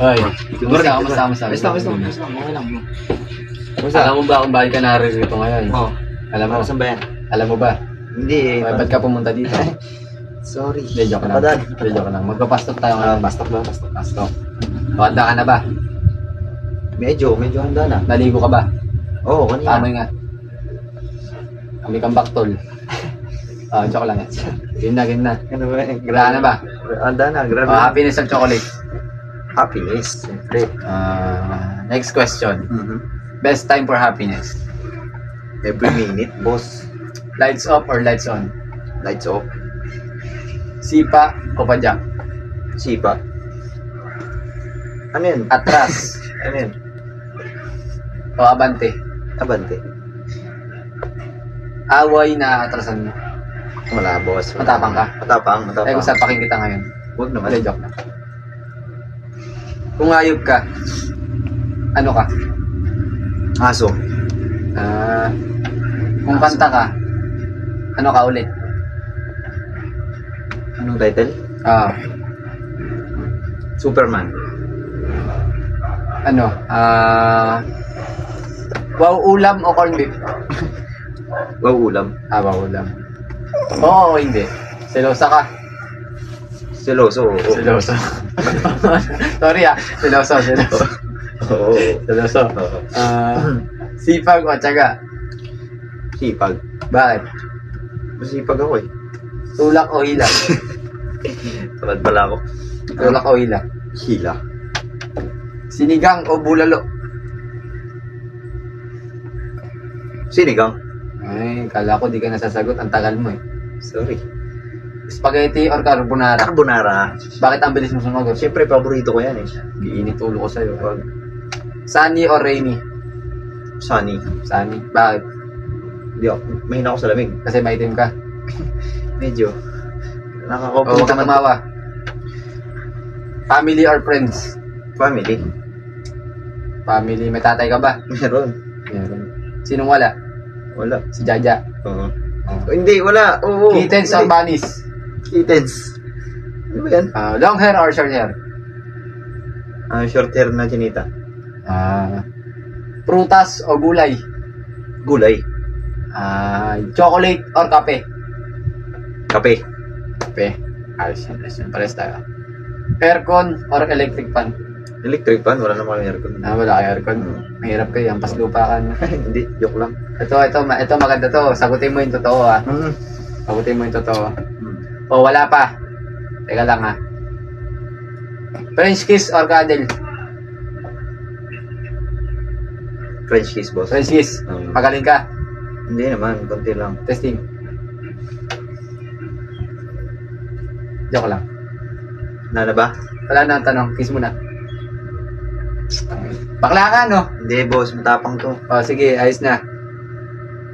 Hoy, Good morning. kamusta? Basta. Okay lang. Alam mo ba kung bakit ka naririto ngayon? Oo. Alam mo? Para saan ba yan? Alam mo ba? Hindi eh. Ba't ka pumunta dito? Sorry. Hindi, joke lang. Napadaan. Hindi, joke lang. Magpapastok tayo ngayon. Pastok ba? Pastok. O, handa ka na ba? Medyo handa na. Naligo ka ba? Oo, kanina. Tama nga. Kami kang baktol. Joke lang yan. Game na. Ano ba? Handa na ba? Handa na, grabe. Happiness of chocolate. Happiness, siyempre. Next question. Mm-hmm. Best time for happiness? Every minute, boss. Lights off or lights on? Lights off. Sipa o padyak? Sipa. Ano yan? Atras Ano yan? o abante? Abante. Away na atrasan mo. Wala, boss. Matapang ka? Matapang. Eh, kung sapakin kita ngayon. Huwag naman. Wala, joke na. Kung ayop ka, ano ka? Aso. Kung kanta ka, ano ka ulit? Anong title? Superman. Ano? Wow ulam o corn beef? Wow, ulam. Wow ulam. Oo o hindi. Selosa ka? Seloso. Oo. Seloso. Sorry Seloso. Oo. Seloso. Oo. Sipag o tiyaga? Sipag. Bakit? Masipag ako eh. Tulak o hila? Tamad pala ako. Tulak o hila? Hila. Sinigang o bulalo? Sinigang. Ay, kala ko di ka nasasagot. Ang tagal mo eh. Sorry. Spaghetti or carbonara? Carbonara. Bakit ang bilis mo sumagot? Siyempre, paborito ko yan eh. Giinit ulo ko sa'yo. Sunny or rainy? Sunny. Sunny. Bakit? Hindi ako. Mahina ako sa lamig. Kasi maitim ka. Medyo. O Nakakaupo huwag ka tumawa. Family or friends? Family. Family. May tatay ka ba? Meron. Meron. Sinong wala? Wala. Si Jaja. Oo. Hindi, wala. Oo. Kittens or bunnies? Kittens. Ano ba yan? Long hair or short hair? Short hair na chinita. Prutas o gulay? Gulay. Chocolate or kape? Kape. Kape. Ayos yan. Pares tayo. Aircon or electric fan? Electric fan. Wala naman aircon. Wala kayo aircon. Mahirap kayo. Ampas lupa ka. No? Hindi. Joke lang. Ito maganda to. Sagutin mo yung totoo Sagutin mo yung totoo. O wala pa. Teka lang French kiss or cuddle? French kiss, boss. French kiss. Magaling ka. Hindi naman. Konti lang. Testing. Joke lang. Na ba? Wala na ang tanong. Kiss mo na. Bakla ka, no? Hindi, boss. Matapang to. O, sige. Ayos na.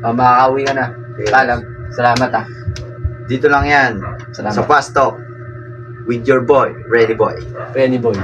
O, makakauwi ka na. Okay. Paalam. Salamat, Dito lang yan. Salamat. Sa Fast Talk. With your boy, Ready Boy. Renny Boy.